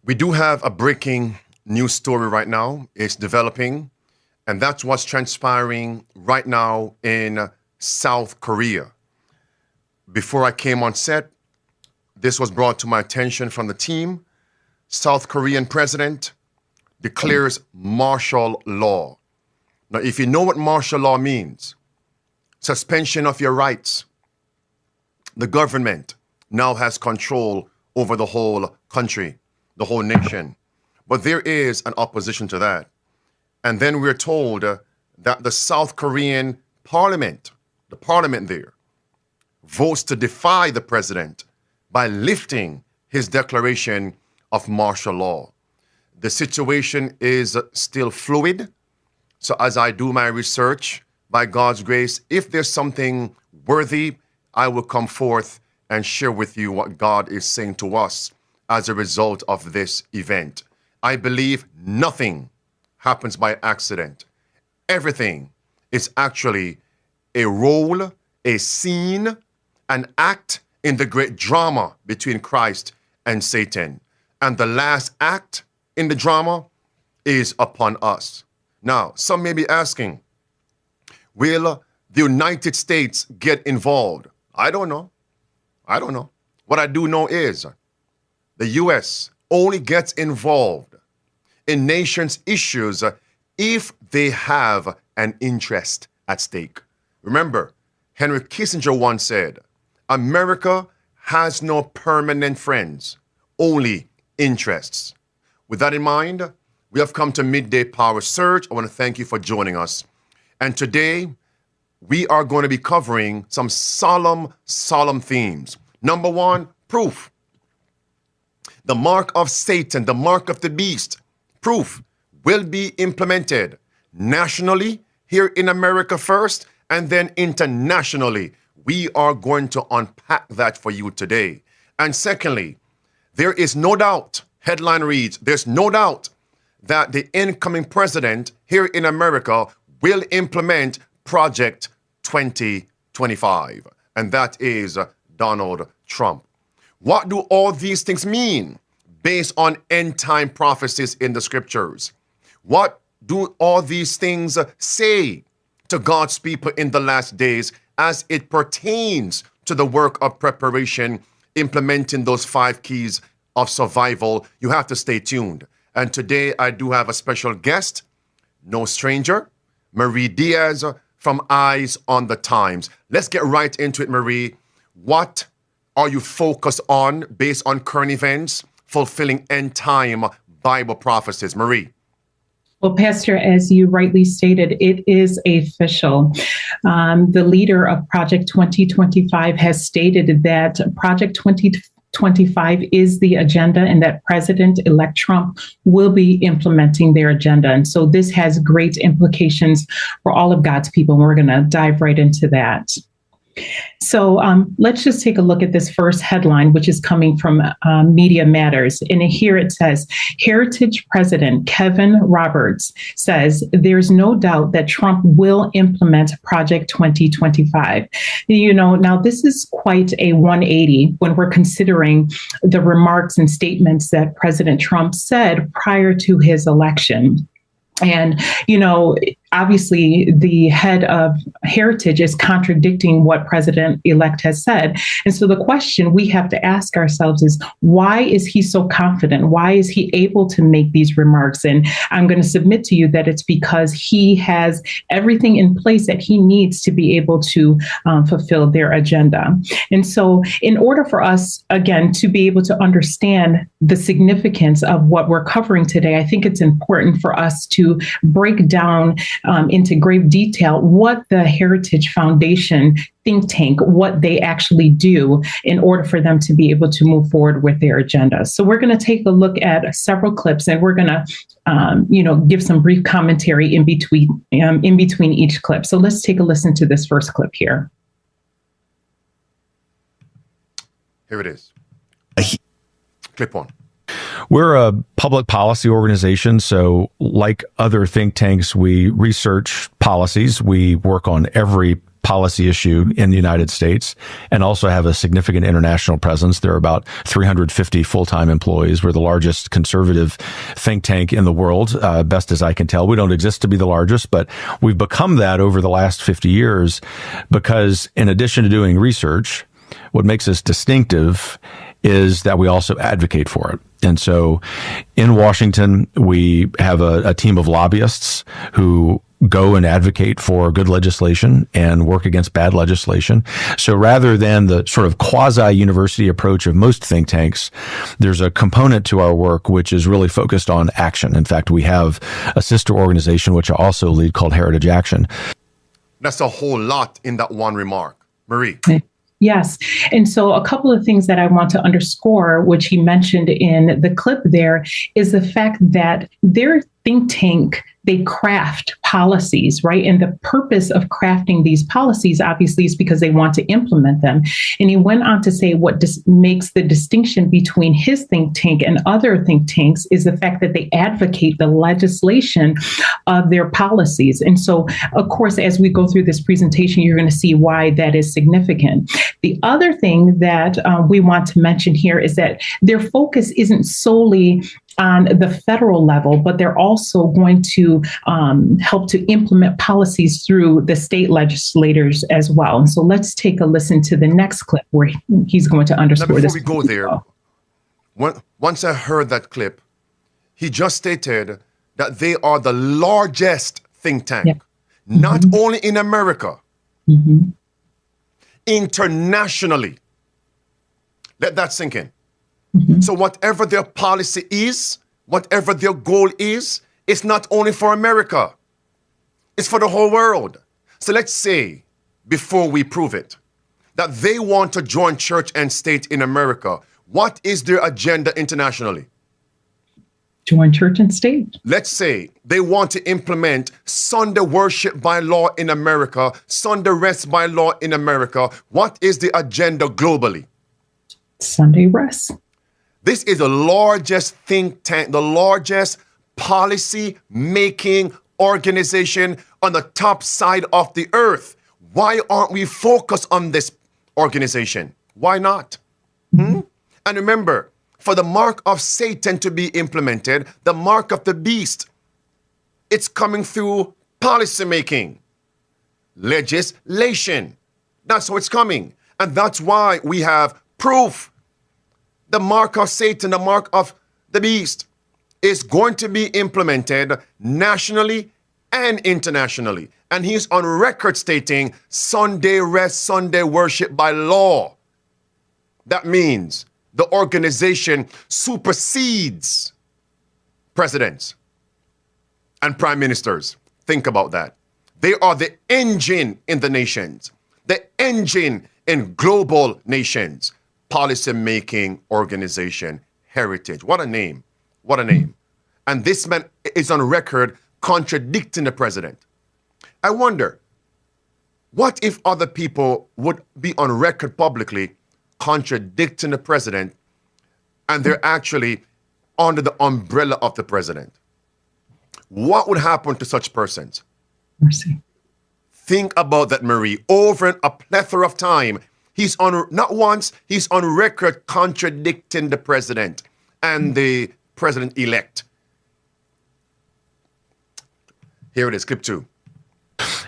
We do have a breaking news story right now. It's developing, and that's what's transpiring right now in South Korea. Before I came on set, this was brought to my attention from the team. South Korean president declares martial law. Now, if you know what martial law means, suspension of your rights, the government now has control over the whole country, the whole nation. But there is an opposition to that. And then we're told that the South Korean parliament, the parliament there, votes to defy the president by lifting his declaration of martial law. The situation is still fluid. So as I do my research, by God's grace, if there's something worthy, I will come forth and share with you what God is saying to us as a result of this event. I believe nothing happens by accident. Everything is actually a role, a scene, an act in the great drama between Christ and Satan. And the last act in the drama is upon us. Now, some may be asking, will the United States get involved? I don't know. I don't know. What I do know is the U.S. only gets involved in nations' issues if they have an interest at stake. Remember, Henry Kissinger once said, America has no permanent friends, only interests. With that in mind, we have come to Midday Power Surge. I want to thank you for joining us. And today, we are going to be covering some solemn themes. Number one, proof. The mark of Satan, the mark of the beast, proof will be implemented nationally here in America first, and then internationally. We are going to unpack that for you today. And secondly, there is no doubt, headline reads, there's no doubt that the incoming president here in America will implement Project 2025, and that is Donald Trump. What do all these things mean based on end-time prophecies in the scriptures? What do all these things say to God's people in the last days as it pertains to the work of preparation, implementing those 5 keys of survival? You have to stay tuned. And today I do have a special guest, no stranger, Marie Diaz from Eyes on the Times. Let's get right into it, Marie. What are you focused on based on current events, fulfilling end-time Bible prophecies? Marie. Well, Pastor, as you rightly stated, it is official. The leader of Project 2025 has stated that Project 2025 is the agenda and that President-elect Trump will be implementing their agenda. And so this has great implications for all of God's people. And we're going to dive right into that. So let's just take a look at this first headline, which is coming from Media Matters. And here it says, Heritage President Kevin Roberts says there's no doubt that Trump will implement Project 2025. You know, now this is quite a 180 when we're considering the remarks and statements that President Trump said prior to his election. And, you know, obviously the head of Heritage is contradicting what President-elect has said. And so the question we have to ask ourselves is, why is he so confident? Why is he able to make these remarks? And I'm going to submit to you that it's because he has everything in place that he needs to be able to fulfill their agenda. And so in order for us, again, to be able to understand the significance of what we're covering today, I think it's important for us to break down into great detail what the Heritage Foundation think tank, what they actually do in order for them to be able to move forward with their agenda. So we're going to take a look at several clips, and we're going to, give some brief commentary in between each clip. So let's take a listen to this first clip here. Here it is. Clip 1. We're a public policy organization, so like other think tanks, we research policies. We work on every policy issue in the United States and also have a significant international presence. There are about 350 full-time employees. We're the largest conservative think tank in the world, best as I can tell. We don't exist to be the largest, but we've become that over the last 50 years because in addition to doing research, what makes us distinctive is that we also advocate for it. And so in Washington, we have a team of lobbyists who go and advocate for good legislation and work against bad legislation. So rather than the sort of quasi-university approach of most think tanks, there's a component to our work which is really focused on action. In fact, we have a sister organization, which I also lead, called Heritage Action. That's a whole lot in that one remark. Marie. Yes. And so a couple of things that I want to underscore, which he mentioned in the clip there, is the fact that their think tank, they craft policies, right? And the purpose of crafting these policies, obviously, is because they want to implement them. And he went on to say what makes the distinction between his think tank and other think tanks is the fact that they advocate the legislation of their policies. And so, of course, as we go through this presentation, you're going to see why that is significant. The other thing that we want to mention here is that their focus isn't solely on the federal level, but they're also going to help to implement policies through the state legislators as well. And so let's take a listen to the next clip where he's going to underscore this. Before we go there, once I heard that clip, he just stated that they are the largest think tank, not only in America, internationally. Let that sink in. So whatever their policy is, whatever their goal is, it's not only for America, it's for the whole world. So let's say, before we prove it, that they want to join church and state in America. What is their agenda internationally? Join church and state. Let's say they want to implement Sunday worship by law in America, Sunday rest by law in America. What is the agenda globally? Sunday rest. This is the largest think tank, the largest policy-making organization on the top side of the earth. Why aren't we focused on this organization? Why not? And remember, for the mark of Satan to be implemented, the mark of the beast, it's coming through policy-making, legislation. That's how it's coming. And that's why we have proof. The mark of Satan, the mark of the beast, is going to be implemented nationally and internationally. And he's on record stating Sunday rest, Sunday worship by law. That means the organization supersedes presidents and prime ministers. Think about that. They are the engine in the nations, the engine in global nations. Policy-making organization, Heritage. What a name. What a name. And this man is on record contradicting the president. I wonder, what if other people would be on record publicly contradicting the president and they're actually under the umbrella of the president? What would happen to such persons? Mercy. Think about that, Marie. Over a plethora of time, he's on, not once, he's on record contradicting the president and the president-elect. Here it is, clip 2.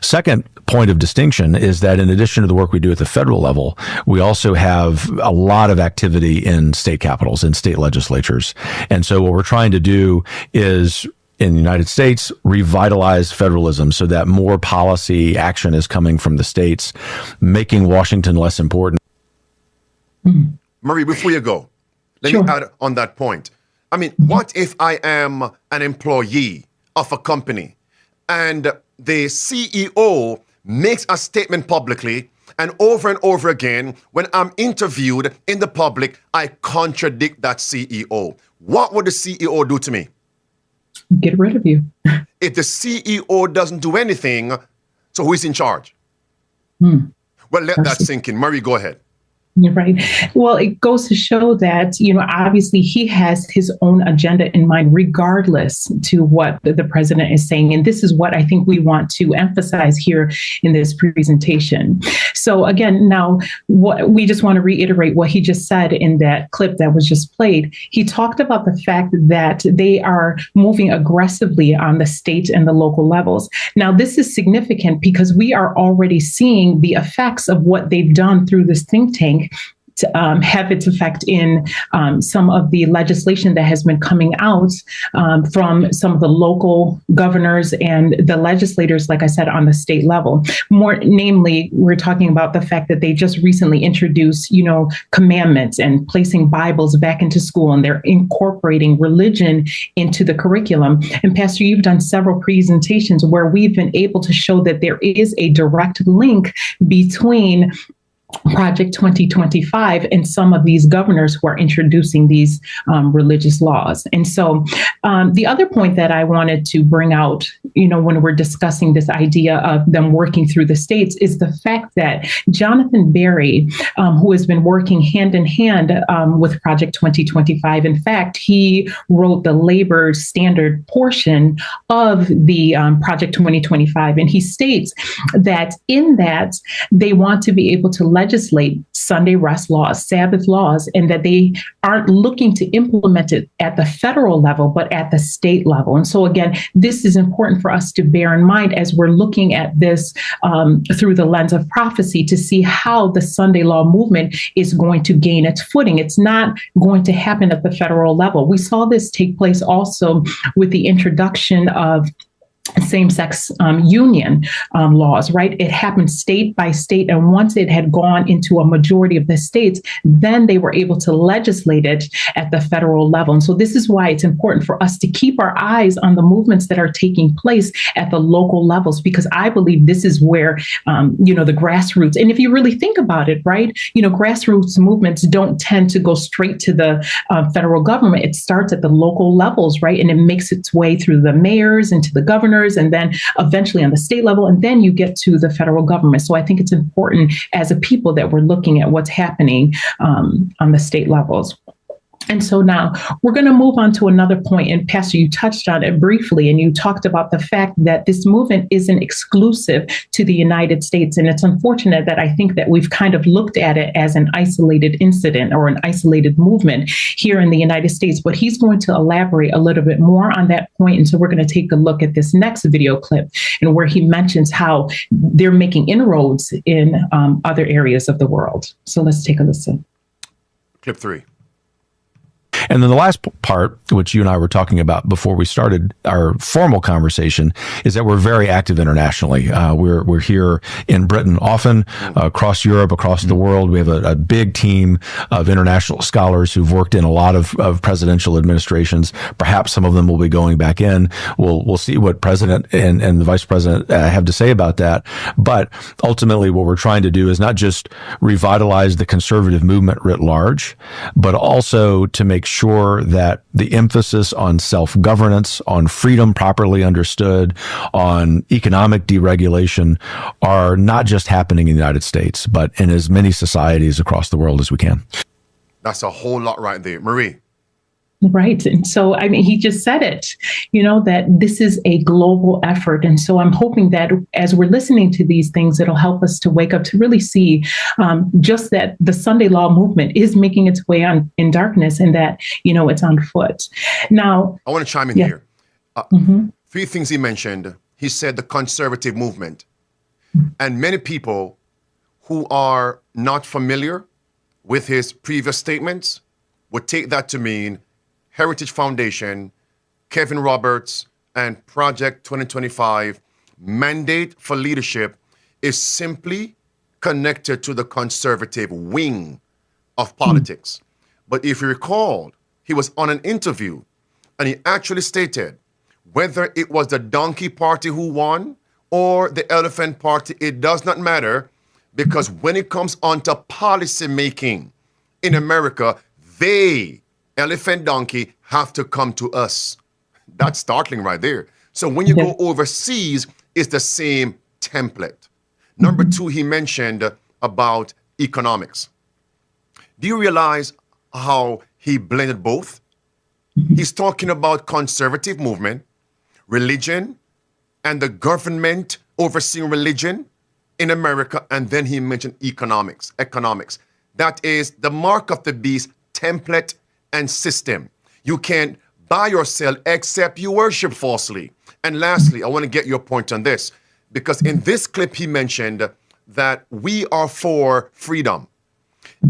Second point of distinction is that in addition to the work we do at the federal level, we also have a lot of activity in state capitals and state legislatures. And so what we're trying to do is, in the United States, revitalize federalism so that more policy action is coming from the states, making Washington less important. Marie, before you go, let me add on that point. I mean, what if I am an employee of a company and the CEO makes a statement publicly, and over again, when I'm interviewed in the public, I contradict that CEO? What would the CEO do to me? Get rid of you. If the CEO doesn't do anything, so who is in charge? Well, let that sink in. Murray, go ahead. You're right. Well, it goes to show that, obviously he has his own agenda in mind, regardless to what the president is saying. And this is what I think we want to emphasize here in this presentation. So again, now we just want to reiterate what he just said in that clip that was just played. He talked about the fact that they are moving aggressively on the state and the local levels. Now, this is significant because we are already seeing the effects of what they've done through this think tank to have its effect in some of the legislation that has been coming out from some of the local governors and the legislators, like I said, on the state level. More namely, we're talking about the fact that they just recently introduced, commandments and placing Bibles back into school, and they're incorporating religion into the curriculum. And Pastor, you've done several presentations where we've been able to show that there is a direct link between Project 2025 and some of these governors who are introducing these religious laws. And so the other point that I wanted to bring out, when we're discussing this idea of them working through the states, is the fact that Jonathan Berry, who has been working hand in hand with Project 2025, in fact, he wrote the labor standard portion of the Project 2025. And he states that in that they want to be able to legislate Sunday rest laws, Sabbath laws, and that they aren't looking to implement it at the federal level, but at the state level. And so again, this is important for us to bear in mind as we're looking at this through the lens of prophecy, to see how the Sunday law movement is going to gain its footing. It's not going to happen at the federal level. We saw this take place also with the introduction of same-sex union laws, right? It happened state by state. And once it had gone into a majority of the states, then they were able to legislate it at the federal level. And so this is why it's important for us to keep our eyes on the movements that are taking place at the local levels, because I believe this is where, the grassroots, and if you really think about it, right, grassroots movements don't tend to go straight to the federal government. It starts at the local levels, right? And it makes its way through the mayors and to the governors, and then eventually on the state level, and then you get to the federal government. So I think it's important as a people that we're looking at what's happening on the state levels. And so now we're going to move on to another point. And Pastor, you touched on it briefly, and you talked about the fact that this movement isn't exclusive to the United States. And it's unfortunate that I think that we've kind of looked at it as an isolated incident or an isolated movement here in the United States. But he's going to elaborate a little bit more on that point. And so we're going to take a look at this next video clip, and where he mentions how they're making inroads in other areas of the world. So let's take a listen. Clip 3. And then the last part, which you and I were talking about before we started our formal conversation, is that we're very active internationally. We're here in Britain often, across Europe, across the world. We have a big team of international scholars who've worked in a lot of presidential administrations. Perhaps some of them will be going back in. We'll see what President and the Vice President have to say about that. But ultimately, what we're trying to do is not just revitalize the conservative movement writ large, but also to make sure that the emphasis on self-governance, on freedom properly understood, on economic deregulation are not just happening in the United States, but in as many societies across the world as we can. That's a whole lot right there. Marie. Right. And so, he just said it, that this is a global effort. And so I'm hoping that as we're listening to these things, it'll help us to wake up to really see just that the Sunday law movement is making its way on in darkness, and that, it's on foot. Now, I want to chime in here. 3 things he mentioned. He said the conservative movement. And many people who are not familiar with his previous statements would take that to mean Heritage Foundation, Kevin Roberts, and Project 2025 mandate for leadership is simply connected to the conservative wing of politics. But if you recall, he was on an interview and he actually stated whether it was the donkey party who won or the elephant party, it does not matter, because when it comes onto policy making in America, they, elephant, donkey, have to come to us. That's startling right there. So when you go overseas, it's the same template. Number 2, he mentioned about economics. Do you realize how he blended both? He's talking about conservative movement, religion, and the government overseeing religion in America, and then he mentioned economics. That is the mark of the beast, template and system. You can't buy or sell except you worship falsely. And lastly, I want to get your point on this, because in this clip he mentioned that we are for freedom.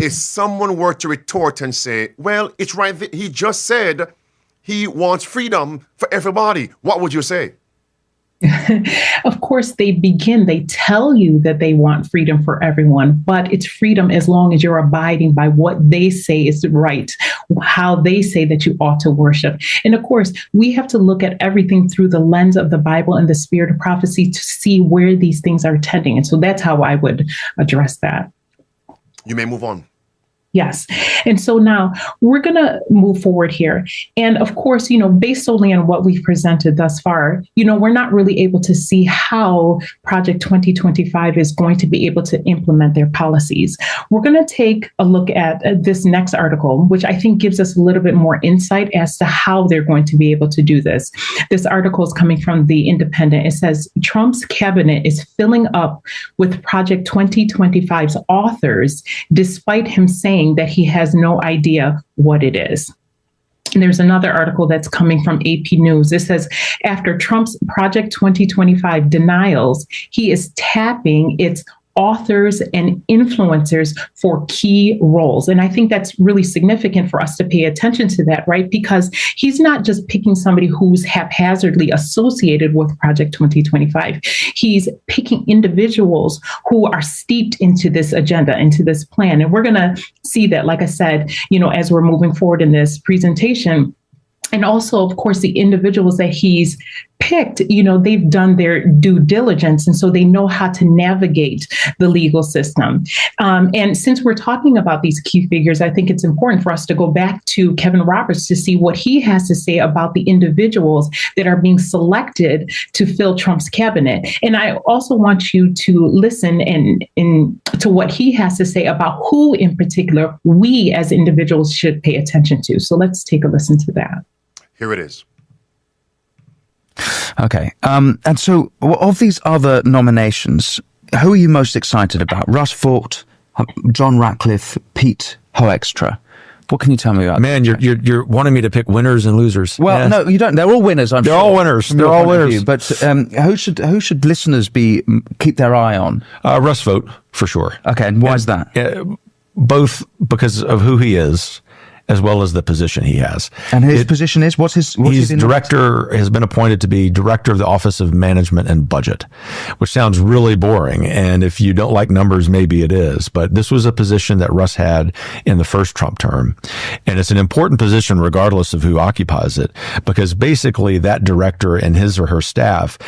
If someone were to retort and say, well, it's right, he just said he wants freedom for everybody, what would you say? Of course, they tell you that they want freedom for everyone, but it's freedom as long as you're abiding by what they say is right, how they say that you ought to worship. And of course, we have to look at everything through the lens of the Bible and the spirit of prophecy to see where these things are tending. And so that's how I would address that. You may move on. Yes. And so now we're going to move forward here. And of course, based solely on what we've presented thus far, we're not really able to see how Project 2025 is going to be able to implement their policies. We're going to take a look at this next article, which I think gives us a little bit more insight as to how they're going to be able to do this. This article is coming from The Independent. It says, Trump's cabinet is filling up with Project 2025's authors, despite him saying that he has no idea what it is. And there's another article that's coming from AP News. It says, after Trump's Project 2025 denials, he is tapping its authors and influencers for key roles. And I think that's really significant for us to pay attention to that, right? Because he's not just picking somebody who's haphazardly associated with Project 2025. He's picking individuals who are steeped into this agenda, into this plan. And we're going to see that, like I said, as we're moving forward in this presentation. And also, of course, the individuals that he's picked, they've done their due diligence. And so they know how to navigate the legal system. And since we're talking about these key figures, I think it's important for us to go back to Kevin Roberts to see what he has to say about the individuals that are being selected to fill Trump's cabinet. And I also want you to listen to what he has to say about who in particular we as individuals should pay attention to. So let's take a listen to that. Here it is. Okay. And so of these other nominations, who are you most excited about? Russ Vought, John Ratcliffe, Pete Hoekstra. What can you tell me about? Man, you're wanting me to pick winners and losers. Well, no, you don't. They're all winners. They're all winners. They're all winners. But who should listeners keep their eye on? Russ Vought, for sure. Okay. And why is that? Both because of who he is, as well as the position he has. And his position is? He's director, has been appointed to be director of the Office of Management and Budget, which sounds really boring. And if you don't like numbers, maybe it is. But this was a position that Russ had in the first Trump term. And it's an important position regardless of who occupies it, because basically that director and his or her staff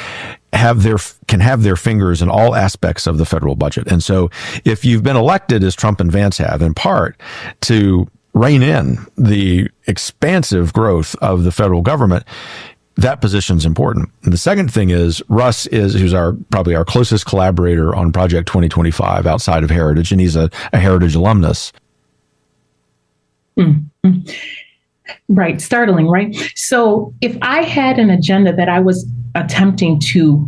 can have their fingers in all aspects of the federal budget. And so if you've been elected, as Trump and Vance have, in part to rein in the expansive growth of the federal government, that position's important. And the second thing is Russ who's probably our closest collaborator on Project 2025 outside of Heritage, and he's a Heritage alumnus. Mm-hmm. Right. Startling, right? So if I had an agenda that I was attempting to,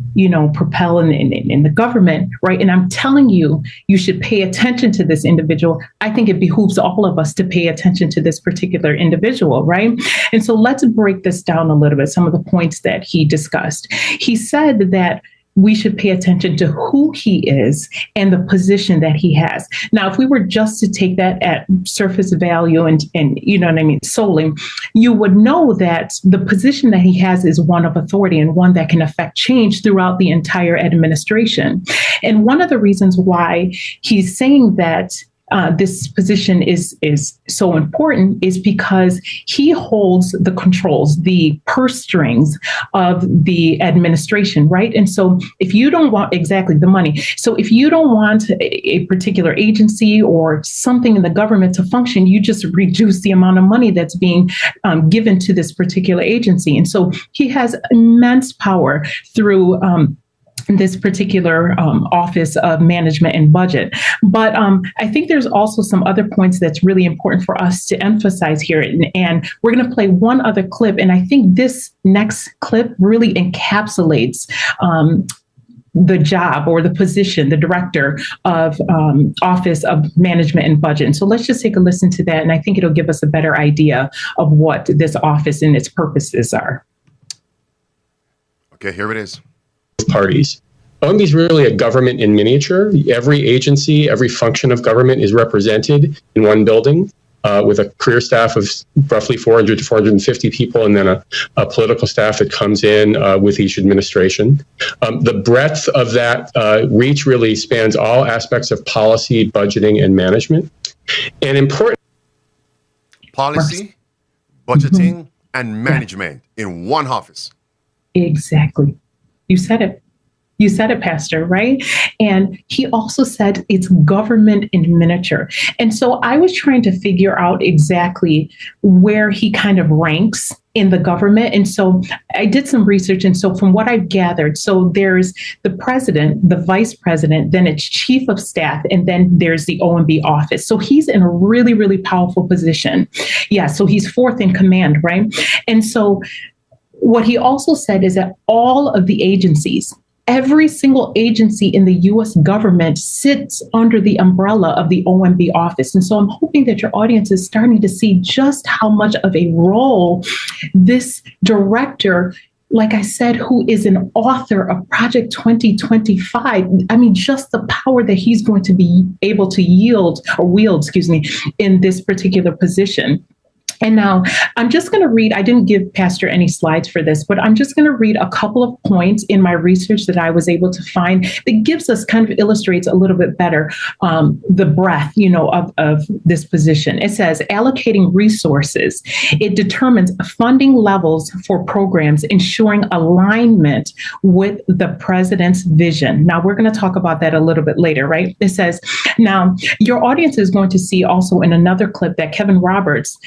propel in the government, right? And I'm telling you, you should pay attention to this individual. I think it behooves all of us to pay attention to this particular individual, right? And so let's break this down a little bit, some of the points that he discussed. He said that we should pay attention to who he is and the position that he has. Now, if we were just to take that at surface value and solely, you would know that the position that he has is one of authority and one that can affect change throughout the entire administration. And one of the reasons why he's saying that this position is so important is because he holds the controls, the purse strings of the administration, right? And so if you don't want exactly the money, so if you don't want a particular agency or something in the government to function, you just reduce the amount of money that's being given to this particular agency. And so he has immense power through this particular Office of Management and Budget. But I think there's also some other points that's really important for us to emphasize here. And we're going to play one other clip. And I think this next clip really encapsulates the job or the position, the director of Office of Management and Budget. And so let's just take a listen to that. And I think it'll give us a better idea of what this office and its purposes are. Okay, here it is. Parties. OMB is really a government in miniature. Every agency, every function of government is represented in one building with a career staff of roughly 400 to 450 people, and then a political staff that comes in with each administration. The breadth of that reach really spans all aspects of policy, budgeting, and management. And important policy, budgeting, and management in one office. Exactly. You said it. You said it, Pastor, right? And he also said it's government in miniature. And so I was trying to figure out exactly where he kind of ranks in the government. And so I did some research. And so from what I've gathered, so there's the president, the vice president, then it's chief of staff, and then there's the OMB office. So he's in a really, really powerful position. Yeah, so he's fourth in command, right? And so what he also said is that all of the agencies, every single agency in the U.S. government sits under the umbrella of the OMB office. And so I'm hoping that your audience is starting to see just how much of a role this director, like I said, who is an author of Project 2025, I mean, just the power that he's going to be able to wield, in this particular position. And now I'm just going to read, I didn't give Pastor any slides for this, but I'm just going to read a couple of points in my research that I was able to find that gives us kind of illustrates a little bit better the breadth, of this position. It says allocating resources. It determines funding levels for programs, ensuring alignment with the president's vision. Now we're going to talk about that a little bit later, right? It says, now your audience is going to see also in another clip that Kevin Roberts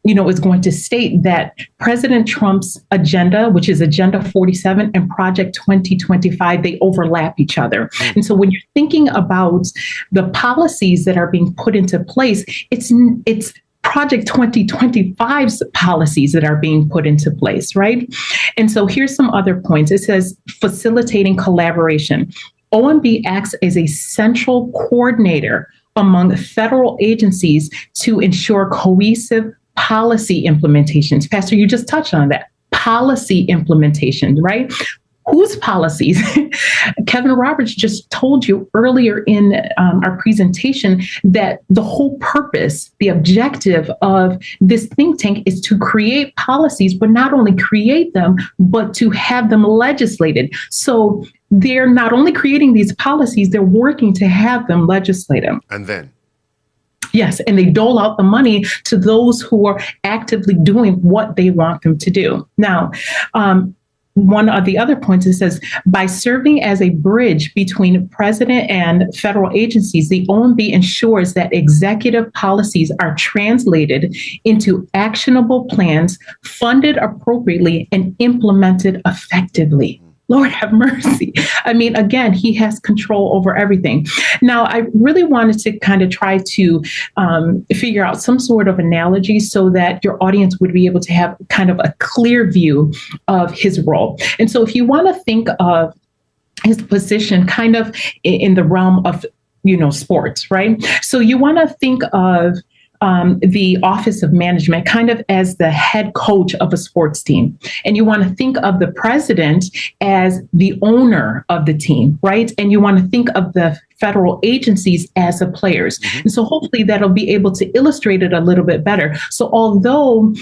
is going to state that President Trump's agenda, which is Agenda 47 and Project 2025, they overlap each other. And so when you're thinking about the policies that are being put into place, it's Project 2025's policies that are being put into place, right? And so here's some other points. It says facilitating collaboration. OMB acts as a central coordinator among federal agencies to ensure cohesive policy implementations. Pastor, you just touched on that. Policy implementation, right? Whose policies? Kevin Roberts just told you earlier in our presentation that the whole purpose, the objective of this think tank is to create policies, but not only create them, but to have them legislated. So they're not only creating these policies, they're working to have them legislated. And then? Yes, and they dole out the money to those who are actively doing what they want them to do. Now, one of the other points, it says, by serving as a bridge between president and federal agencies, the OMB ensures that executive policies are translated into actionable plans, funded appropriately, and implemented effectively. Lord have mercy. I mean, again, he has control over everything. Now, I really wanted to kind of try to figure out some sort of analogy so that your audience would be able to have kind of a clear view of his role. And so if you want to think of his position kind of in the realm of, sports, right? So you want to think of the Office of Management kind of as the head coach of a sports team. And you want to think of the president as the owner of the team, right? And you want to think of the federal agencies as the players. Mm-hmm. And so hopefully that'll be able to illustrate it a little bit better. So although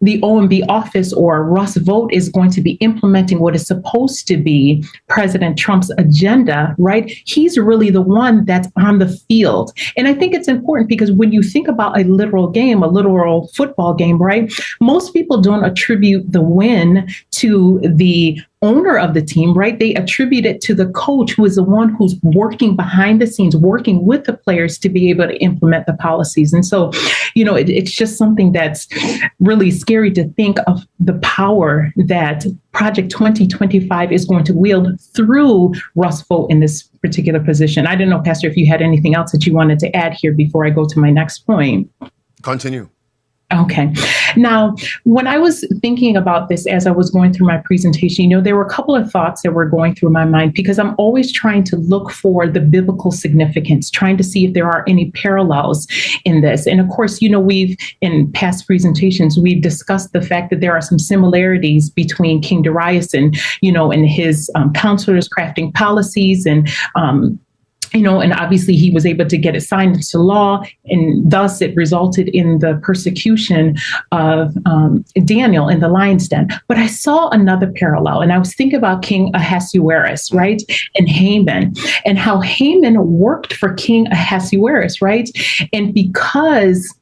the OMB office or Russ Vought is going to be implementing what is supposed to be President Trump's agenda, right? He's really the one that's on the field. And I think it's important because when you think about a literal game, a literal football game, right? Most people don't attribute the win to the owner of the team, right? They attribute it to the coach, who is the one who's working behind the scenes, working with the players to be able to implement the policies. And so, it's just something that's really scary to think of the power that Project 2025 is going to wield through Russ Vought in this particular position. I don't know, Pastor, if you had anything else that you wanted to add here before I go to my next point. Continue. Okay. Now, when I was thinking about this as I was going through my presentation, there were a couple of thoughts that were going through my mind, because I'm always trying to look for the biblical significance, trying to see if there are any parallels in this. And of course, we've, in past presentations, we've discussed the fact that there are some similarities between King Darius and his counselors crafting policies, and and obviously he was able to get it signed into law, and thus it resulted in the persecution of Daniel in the lion's den. But I saw another parallel, and I was thinking about King Ahasuerus, right? And Haman, and how Haman worked for King Ahasuerus, right? And because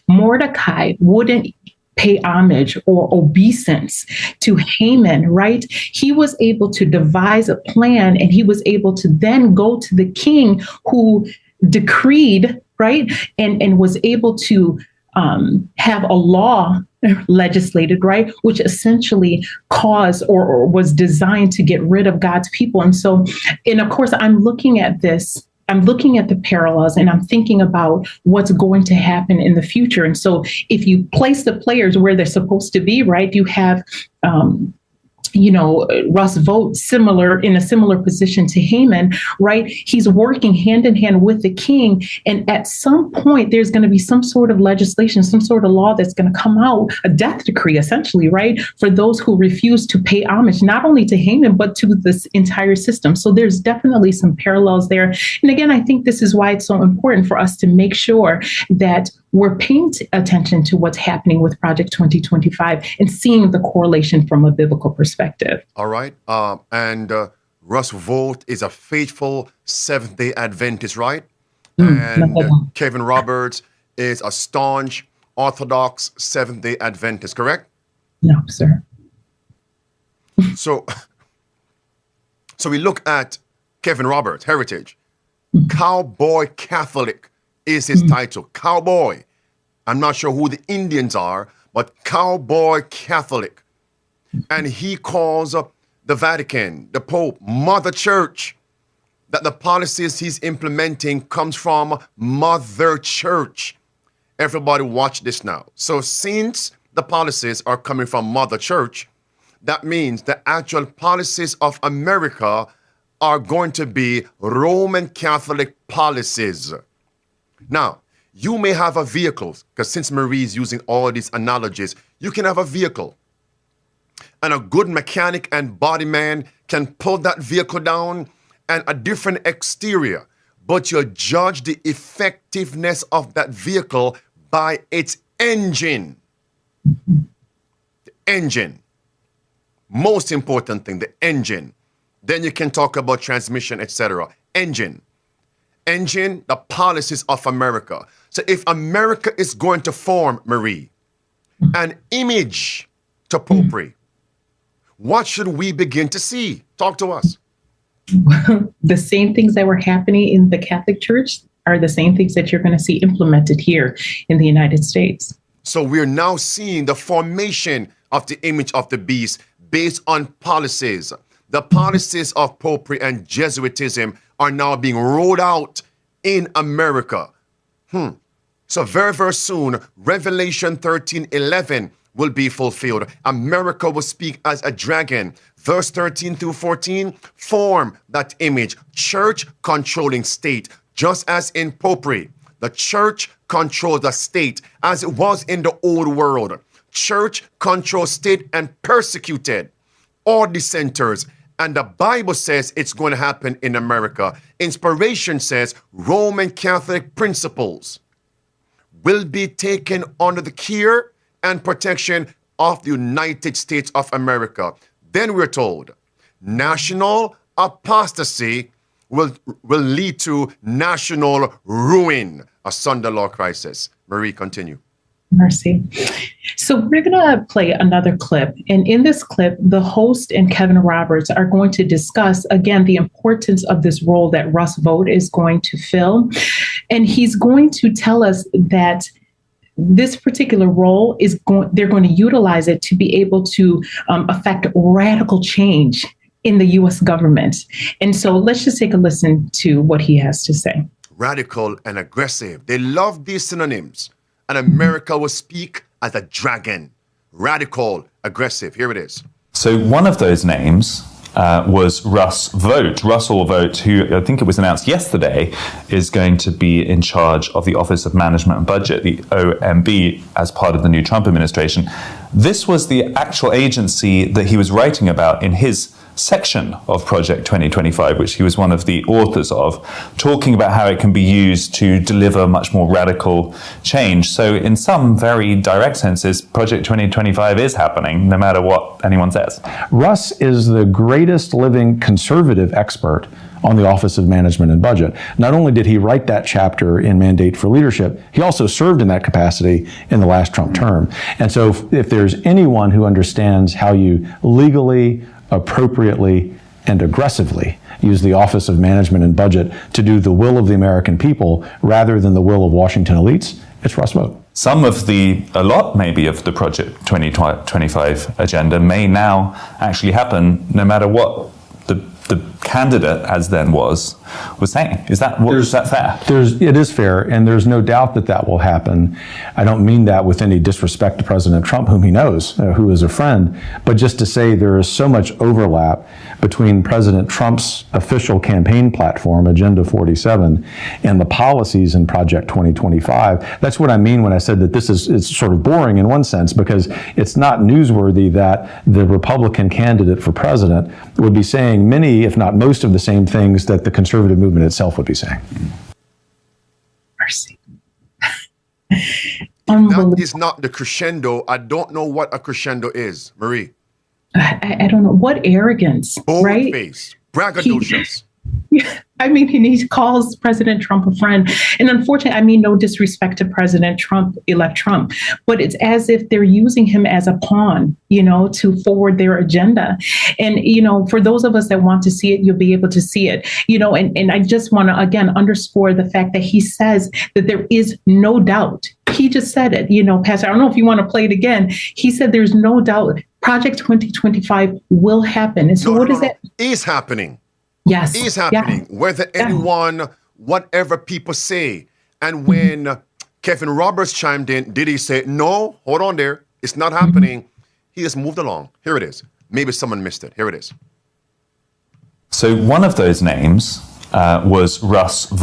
Mordecai wouldn't pay homage or obeisance to Haman, right? He was able to devise a plan, and he was able to then go to the king, who decreed, right? And was able to have a law legislated, right? Which essentially caused or was designed to get rid of God's people. And so, and of course, I'm looking at this, I'm looking at the parallels, and I'm thinking about what's going to happen in the future. And so if you place the players where they're supposed to be, right, you have, Russ Vought in a similar position to Haman, right? He's working hand in hand with the king. And at some point, there's going to be some sort of legislation, some sort of law that's going to come out, a death decree, essentially, right? For those who refuse to pay homage, not only to Haman, but to this entire system. So there's definitely some parallels there. And again, I think this is why it's so important for us to make sure that we're paying attention to what's happening with Project 2025 and seeing the correlation from a biblical perspective. All right. And Russ Vought is a faithful Seventh-day Adventist, right? And Kevin Roberts is a staunch Orthodox Seventh-day Adventist, correct? No, sir. So we look at Kevin Roberts' heritage. Cowboy Catholic is his title. Cowboy. I'm not sure who the Indians are, but Cowboy Catholic. And he calls up the Vatican, the Pope, Mother Church, that the policies he's implementing comes from Mother Church. Everybody watch this now. So since the policies are coming from Mother Church, that means the actual policies of America are going to be Roman Catholic policies. Now, you may have a vehicle, because since Marie's using all these analogies, you can have a vehicle. And a good mechanic and body man can pull that vehicle down and a different exterior, but you judge the effectiveness of that vehicle by its engine. The engine. Most important thing, the engine. Then you can talk about transmission, etc. Engine. Engine, the policies of America. So if America is going to form, Marie, an image to popery, what should we begin to see? Talk to us. The same things that were happening in the Catholic Church are the same things that you're going to see implemented here in the United States. So we're now seeing the formation of the image of the beast based on policies. The policies of popery and Jesuitism are now being rolled out in America. So very, very soon, Revelation 13:11 will be fulfilled. America will speak as a dragon. Verse 13 through 14, form that image. Church controlling state, just as in popery. The church controls the state as it was in the old world. Church controls state and persecuted all dissenters. And the Bible says it's going to happen in America. Inspiration says Roman Catholic principles will be taken under the care and protection of the United States of America. Then we're told national apostasy will lead to national ruin, a Sunday law crisis. Marie, continue. Mercy. So we're going to play another clip. And in this clip, the host and Kevin Roberts are going to discuss, again, the importance of this role that Russ Vought is going to fill. And he's going to tell us that this particular role they're going to utilize it to be able to affect radical change in the U.S. government. And so let's just take a listen to what he has to say. Radical and aggressive. They love these synonyms. And America will speak as a dragon. Radical, aggressive. Here it is. So one of those names was Russell Vought, who I think it was announced yesterday is going to be in charge of the Office of Management and Budget, the OMB, as part of the new Trump administration. This was the actual agency that he was writing about in his section of Project 2025, which he was one of the authors of, talking about how it can be used to deliver much more radical change. So in some very direct senses, Project 2025 is happening, no matter what anyone says. Russ is the greatest living conservative expert on the Office of Management and Budget. Not only did he write that chapter in Mandate for Leadership, he also served in that capacity in the last Trump term. And so if there's anyone who understands how you legally, appropriately, and aggressively use the Office of Management and Budget to do the will of the American people rather than the will of Washington elites, it's Russ Vought. A lot maybe of the Project 2025 agenda may now actually happen no matter what the candidate, as then was saying. Is that fair? It is fair, and there's no doubt that will happen. I don't mean that with any disrespect to President Trump, whom he knows, who is a friend, but just to say there is so much overlap between President Trump's official campaign platform, Agenda 47, and the policies in Project 2025. That's what I mean when I said that it's sort of boring in one sense, because it's not newsworthy that the Republican candidate for president would be saying many, if not most, of the same things that the conservative movement itself would be saying. Mercy. That is not the crescendo. I don't know what a crescendo is, Marie. I don't know. What arrogance, right? Bold-faced, braggadocious. I mean, he calls President Trump a friend. And unfortunately, I mean, no disrespect to President Trump-elect Trump, but it's as if they're using him as a pawn, to forward their agenda. And, for those of us that want to see it, you'll be able to see it, and I just want to, again, underscore the fact that he says that there is no doubt. He just said it, Pastor, I don't know if you want to play it again. He said there's no doubt Project 2025 will happen. And so that? Is happening. Yes. Is happening, whether anyone, whatever people say. And when Kevin Roberts chimed in, did he say, no, hold on there, it's not happening? He just moved along. Here it is. Maybe someone missed it. Here it is. So one of those names was Russell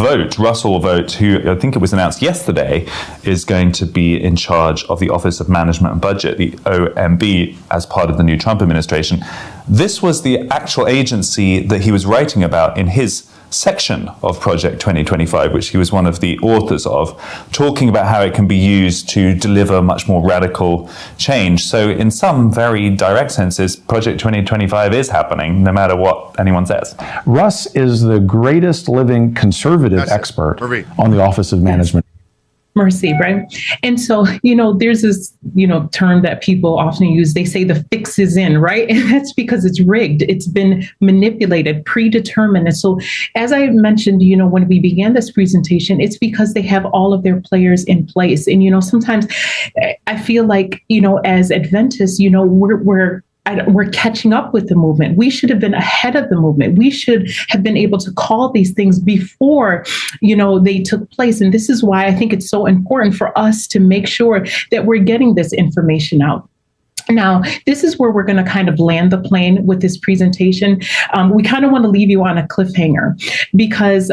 Vought, who I think it was announced yesterday is going to be in charge of the Office of Management and Budget, the OMB, as part of the new Trump administration. This was the actual agency that he was writing about in his section of Project 2025, which he was one of the authors of, talking about how it can be used to deliver much more radical change. So in some very direct senses, Project 2025 is happening, no matter what anyone says. Russ is the greatest living conservative expert on the Office of Management. Mercy, right? And so, there's this, term that people often use. They say the fix is in, right? And that's because it's rigged. It's been manipulated, predetermined. And so, as I mentioned, when we began this presentation, it's because they have all of their players in place. And, sometimes I feel like, as Adventists, we're catching up with the movement. We should have been ahead of the movement. We should have been able to call these things before, they took place. And this is why I think it's so important for us to make sure that we're getting this information out. Now, this is where we're going to kind of land the plane with this presentation. We kind of want to leave you on a cliffhanger because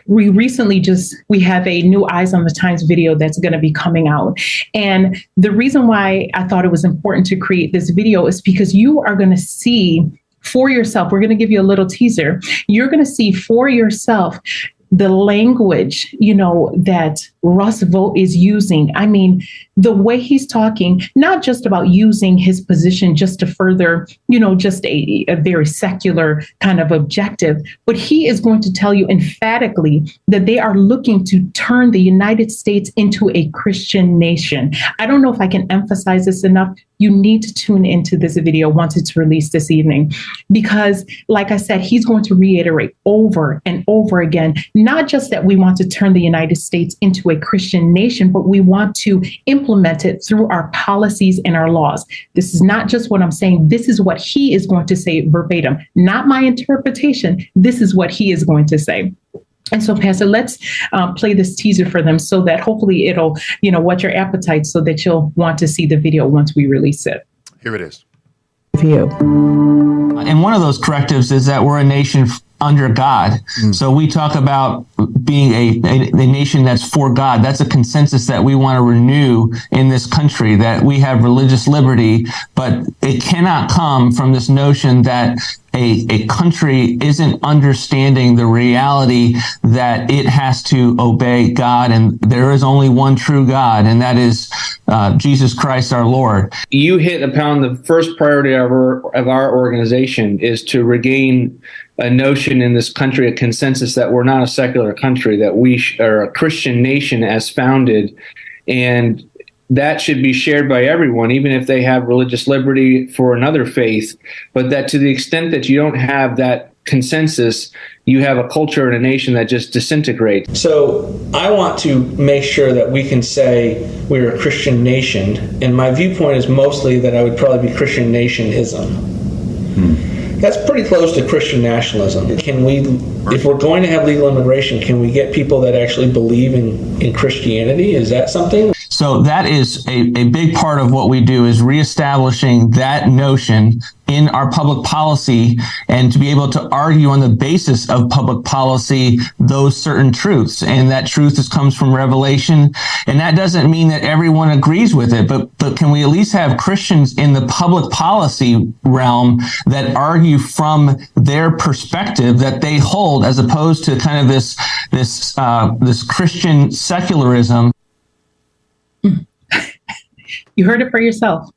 we recently we have a new Eyes on the Times video that's going to be coming out. And the reason why I thought it was important to create this video is because you are going to see for yourself, we're going to give you a little teaser. You're going to see for yourself the language, that Russ Vought is using. I mean, the way he's talking, not just about using his position just to further, just a very secular kind of objective, but he is going to tell you emphatically that they are looking to turn the United States into a Christian nation. I don't know if I can emphasize this enough. You need to tune into this video once it's released this evening, because like I said, he's going to reiterate over and over again, not just that we want to turn the United States into a Christian nation, but we want to implement it through our policies and our laws. This is not just what I'm saying. This is what he is going to say verbatim, not my interpretation. This is what he is going to say. And so, Pastor, let's play this teaser for them so that hopefully it'll, whet your appetite so that you'll want to see the video once we release it. Here it is. And one of those correctives is that we're a nation under God. So we talk about being a nation that's for God. That's a consensus that we want to renew in this country, that we have religious liberty, but it cannot come from this notion that a country isn't understanding the reality that it has to obey God, and there is only one true God, and that is Jesus Christ our Lord. You hit upon the first priority of our organization is to regain a notion in this country, a consensus that we're not a secular country, that we are a Christian nation as founded, and that should be shared by everyone, even if they have religious liberty for another faith, but that to the extent that you don't have that consensus, you have a culture and a nation that just disintegrates. So I want to make sure that we can say we're a Christian nation, and my viewpoint is mostly that I would probably be Christian nationism. That's pretty close to Christian nationalism. Can we, if we're going to have legal immigration, can we get people that actually believe in Christianity? Is that something? So that is a big part of what we do, is reestablishing that notion in our public policy, and to be able to argue on the basis of public policy those certain truths. And that truth comes from Revelation. And that doesn't mean that everyone agrees with it, but can we at least have Christians in the public policy realm that argue from their perspective that they hold, as opposed to kind of this Christian secularism. You heard it for yourself.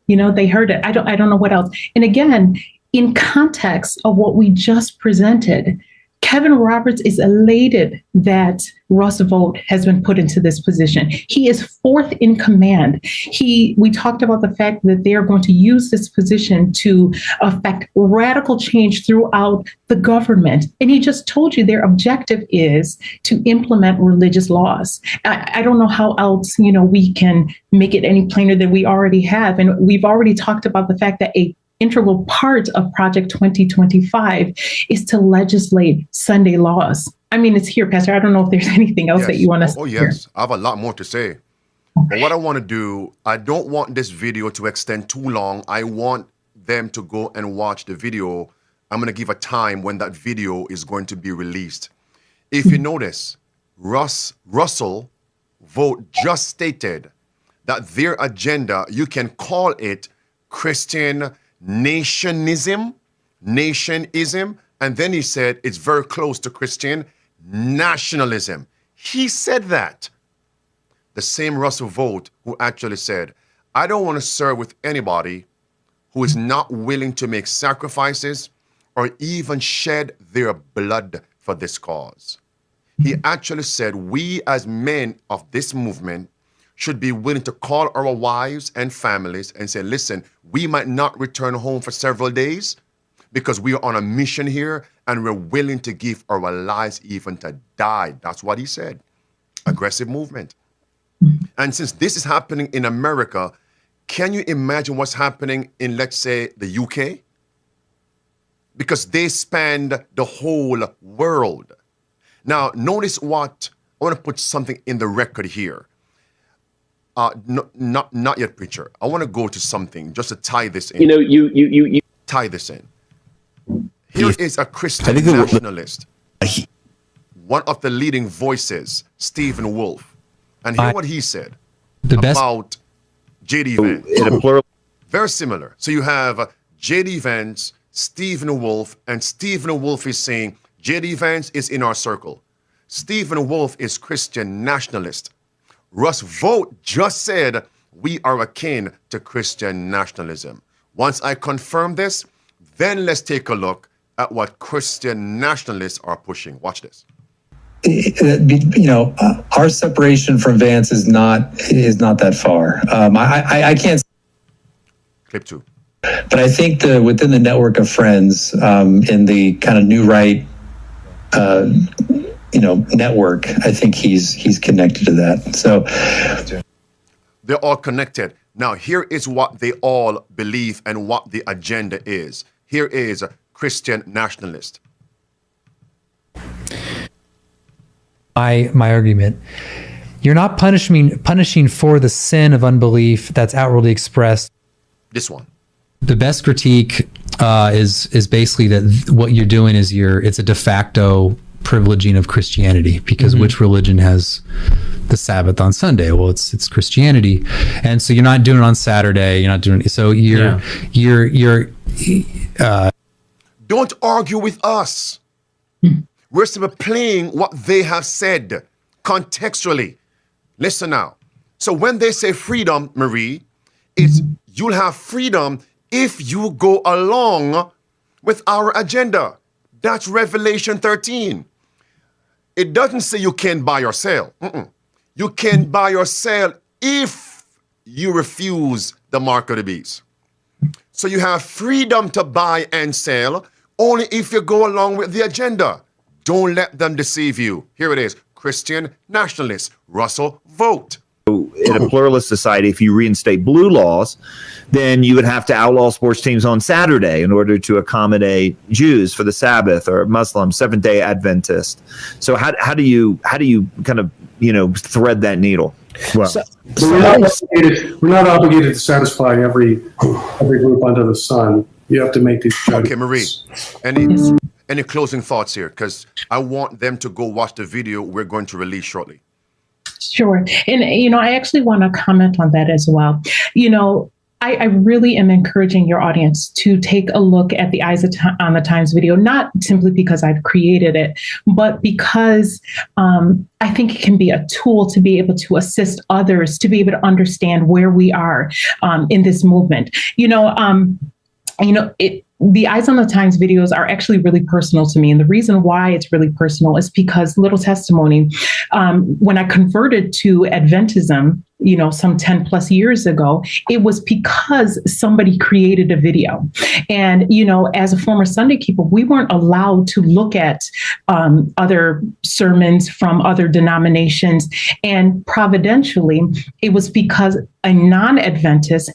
They heard it. I don't know what else. And again, in context of what we just presented, Kevin Roberts is elated that Russ Vought has been put into this position. He is fourth in command. We talked about the fact that they are going to use this position to affect radical change throughout the government. And he just told you their objective is to implement religious laws. I don't know how else, we can make it any plainer than we already have. And we've already talked about the fact that a integral part of Project 2025 is to legislate Sunday laws. I mean, it's here, Pastor. I don't know if there's anything else that you want to say. Oh, yes. I have a lot more to say. Okay. But what I want to do, I don't want this video to extend too long. I want them to go and watch the video. I'm going to give a time when that video is going to be released. If you notice, Russell Vought just stated that their agenda, you can call it Christian nationism, and then he said it's very close to Christian nationalism. He said that. The same Russell Vought who actually said, I don't want to serve with anybody who is not willing to make sacrifices or even shed their blood for this cause. He actually said we as men of this movement should be willing to call our wives and families and say, listen, we might not return home for several days because we are on a mission here and we're willing to give our lives even to die. That's what he said. Aggressive movement. And since this is happening in America, can you imagine what's happening in, let's say, the UK? Because they span the whole world. Now, notice what, I want to put something in the record here. Not yet, preacher. I want to go to something just to tie this in. You tie this in. Here is a Christian nationalist, one of the leading voices, Stephen Wolfe, and hear what he said about J.D. Vance. Very similar. So you have J.D. Vance, Stephen Wolfe, and Stephen Wolfe is saying J.D. Vance is in our circle. Stephen Wolf is Christian nationalist. Russ Vogt just said we are akin to Christian nationalism. Once I confirm this, then let's take a look at what Christian nationalists are pushing. Watch this. You know, our separation from Vance is not that far. I can't. Clip 2. But I think within the network of friends in the kind of new right, network, I think he's connected to that. So they're all connected. Now, here is what they all believe and what the agenda is. Here is a Christian nationalist. My argument. You're not punishing for the sin of unbelief that's outwardly expressed. This one. The best critique is basically that what you're doing is it's a de facto privileging of Christianity, because which religion has the Sabbath on Sunday? Well, it's Christianity, and so you're not doing it on Saturday. You're not doing it. So you're don't argue with us. We're simply playing what they have said contextually. Listen now. So when they say freedom, Marie, it's you'll have freedom if you go along with our agenda. That's Revelation 13. It doesn't say you can buy or sell. You can buy or sell if you refuse the mark of the beast. So you have freedom to buy and sell only if you go along with the agenda. Don't let them deceive you. Here it is. Christian nationalist, Russell Vogt. In a pluralist society, if you reinstate blue laws, then you would have to outlaw sports teams on Saturday in order to accommodate Jews for the Sabbath, or Muslims, Seventh-day Adventists. So how do you kind of thread that needle? Well, we're not obligated to satisfy every group under the sun. You have to make these judgments. Okay, Marie, any closing thoughts here? Because I want them to go watch the video we're going to release shortly. Sure. And, I actually want to comment on that as well. I really am encouraging your audience to take a look at the Eyes on the Times video, not simply because I've created it, but because I think it can be a tool to be able to assist others to be able to understand where we are in this movement. The Eyes on the Times videos are actually really personal to me. And the reason why it's really personal is because, little testimony, when I converted to Adventism, some 10 plus years ago, it was because somebody created a video. And, as a former Sunday keeper, we weren't allowed to look at other sermons from other denominations. And providentially, it was because a non-Adventist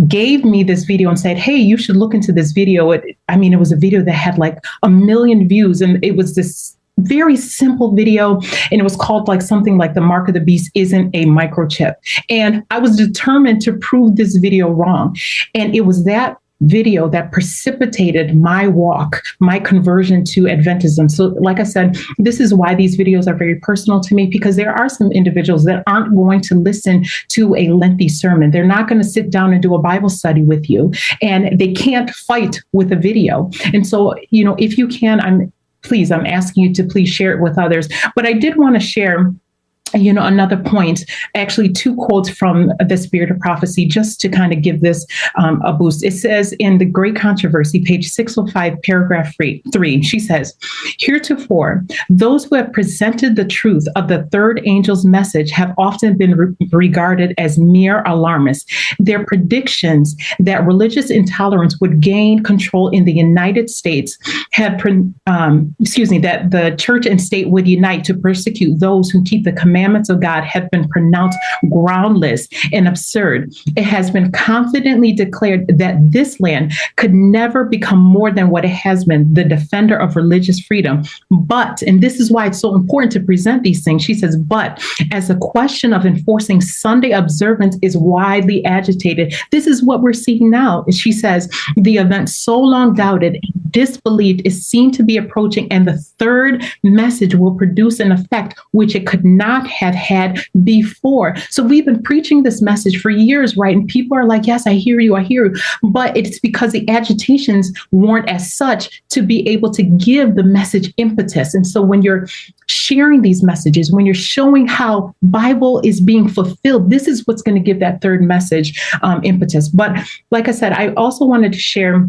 gave me this video and said, hey, you should look into this video. It was a video that had like 1 million views. And it was this very simple video. And it was called something like the mark of the beast isn't a microchip. And I was determined to prove this video wrong. And it was that video that precipitated my walk, my conversion to Adventism. So like I said, this is why these videos are very personal to me, because there are some individuals that aren't going to listen to a lengthy sermon. They're not going to sit down and do a Bible study with you, and they can't fight with a video. And so, if you can, I'm asking you to please share it with others. But I did want to share another point, actually 2 quotes from the Spirit of Prophecy, just to kind of give this a boost. It says in The Great Controversy, page 605, paragraph 3, she says, heretofore, those who have presented the truth of the third angel's message have often been regarded as mere alarmists. Their predictions that religious intolerance would gain control in the United States that the church and state would unite to persecute those who keep the commandments of God have been pronounced groundless and absurd. It has been confidently declared that this land could never become more than what it has been, the defender of religious freedom. But, and this is why it's so important to present these things, she says, but as the question of enforcing Sunday observance is widely agitated, this is what we're seeing now. She says, the event so long doubted and disbelieved is seen to be approaching, and the third message will produce an effect which it could not have had before. So we've been preaching this message for years, right? And people are like, yes, I hear you, I hear you. But it's because the agitations weren't as such to be able to give the message impetus. And so when you're sharing these messages, when you're showing how Bible is being fulfilled, this is what's going to give that third message impetus. But like I said, I also wanted to share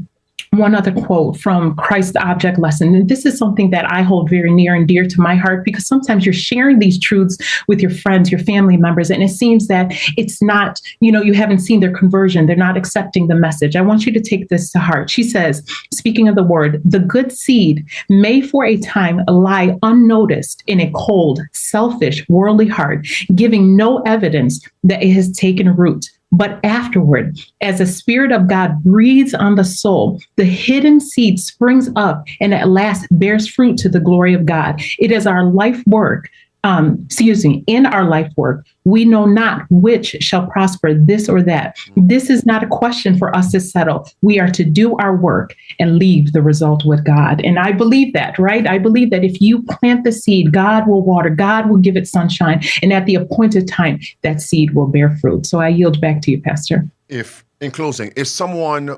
one other quote from Christ Object Lesson. And this is something that I hold very near and dear to my heart, because sometimes you're sharing these truths with your friends, your family members, and it seems that it's not, you haven't seen their conversion. They're not accepting the message. I want you to take this to heart. She says, speaking of the word, the good seed may for a time lie unnoticed in a cold, selfish, worldly heart, giving no evidence that it has taken root. But afterward, as the Spirit of God breathes on the soul, the hidden seed springs up and at last bears fruit to the glory of God. It is our life work. In our life work, we know not which shall prosper, this or that. This is not a question for us to settle. We are to do our work and leave the result with God. And I believe that, right? I believe that if you plant the seed, God will water, God will give it sunshine. And at the appointed time, that seed will bear fruit. So I yield back to you, Pastor. In closing, if someone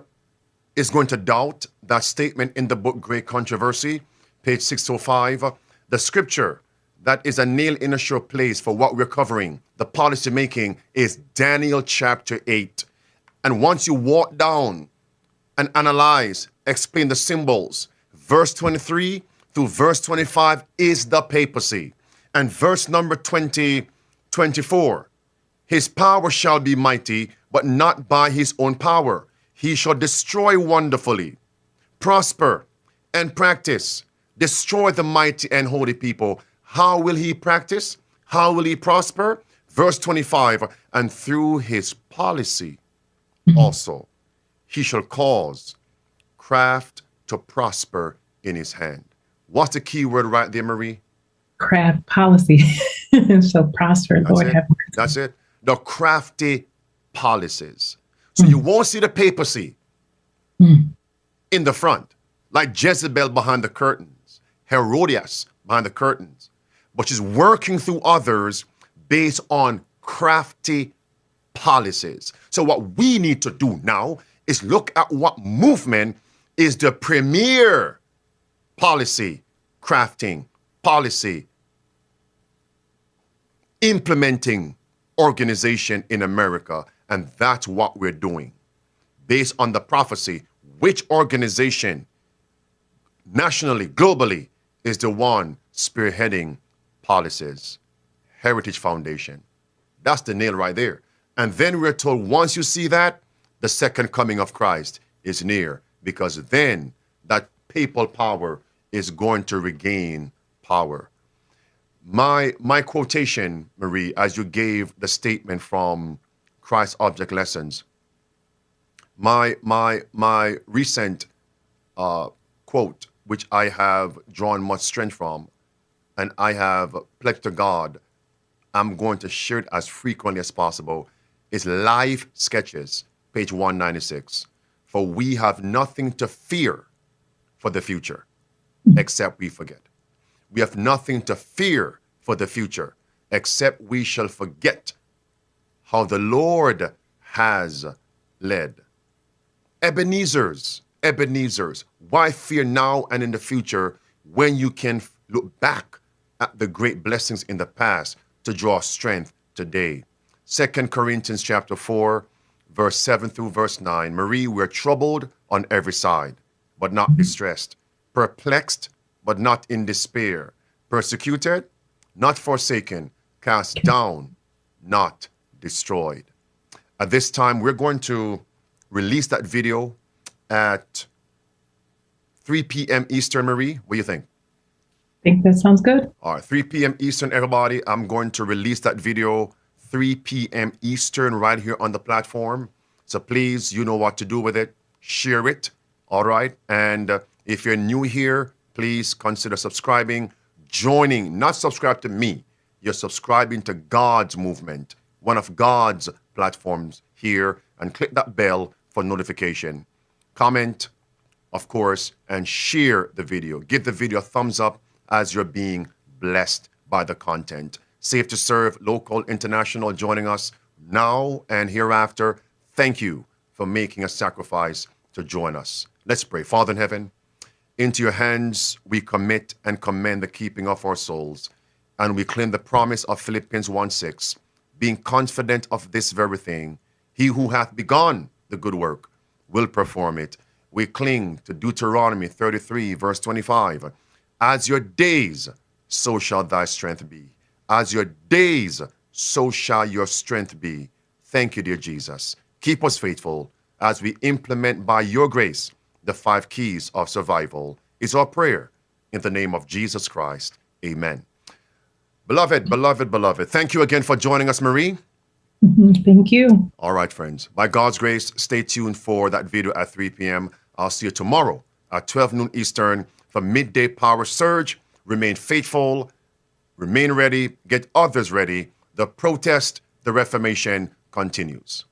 is going to doubt that statement in the book, Great Controversy, page 605, the scripture that is a nail in a sure place for what we're covering, the policy making, is Daniel chapter 8. And once you walk down and analyze, explain the symbols, verse 23 through verse 25 is the papacy. And verse number 24, his power shall be mighty, but not by his own power. He shall destroy wonderfully, prosper, and practice, destroy the mighty and holy people. How will he practice? How will he prosper? Verse 25, and through his policy also, he shall cause craft to prosper in his hand. What's the key word right there, Marie? Craft, policy. So prosper, That's Lord it. have mercy. That's it. The crafty policies. So you won't see the papacy in the front, like Jezebel behind the curtains, Herodias behind the curtains. But she's working through others based on crafty policies. So what we need to do now is look at what movement is the premier policy crafting, policy implementing organization in America. And that's what we're doing. Based on the prophecy, which organization nationally, globally, is the one spearheading policies? Heritage Foundation. That's the nail right there. And then we're told once you see that, the second coming of Christ is near, because then that papal power is going to regain power. My quotation, Marie, as you gave the statement from Christ Object Lessons, my recent quote, which I have drawn much strength from, and I have pledged to God, I'm going to share it as frequently as possible, is Life Sketches, page 196. For we have nothing to fear for the future, except we forget. We have nothing to fear for the future, except we shall forget how the Lord has led. Ebenezer's, why fear now and in the future when you can look back at the great blessings in the past to draw strength today? 2 Corinthians chapter 4, verse 7 through verse 9. Marie, we're troubled on every side, but not distressed, perplexed, but not in despair, persecuted, not forsaken, cast down, not destroyed. At this time, we're going to release that video at 3 p.m. Eastern. Marie, what do you think? I think that sounds good. All right, 3 p.m. Eastern, everybody. I'm going to release that video 3 p.m. Eastern right here on the platform. So please, you know what to do with it. Share it, all right? And if you're new here, please consider subscribing, joining, not subscribe to me. You're subscribing to God's movement, one of God's platforms here, and click that bell for notification. Comment, of course, and share the video. Give the video a thumbs up as you're being blessed by the content. Safe to Serve, local, international, joining us now and hereafter. Thank you for making a sacrifice to join us. Let's pray. Father in heaven, into your hands we commit and commend the keeping of our souls, and we claim the promise of Philippians 1:6, being confident of this very thing, he who hath begun the good work will perform it. We cling to Deuteronomy 33, verse 25. As your days, so shall thy strength be. As your days, so shall your strength be. Thank you, dear Jesus. Keep us faithful as we implement by your grace the 5 keys of survival, is our prayer. In the name of Jesus Christ, amen. Beloved, beloved, beloved, thank you again for joining us, Marie. Thank you. All right, friends. By God's grace, stay tuned for that video at 3 p.m. I'll see you tomorrow at 12 noon Eastern for Midday Power Surge. Remain faithful, remain ready, get others ready. The protest, the Reformation continues.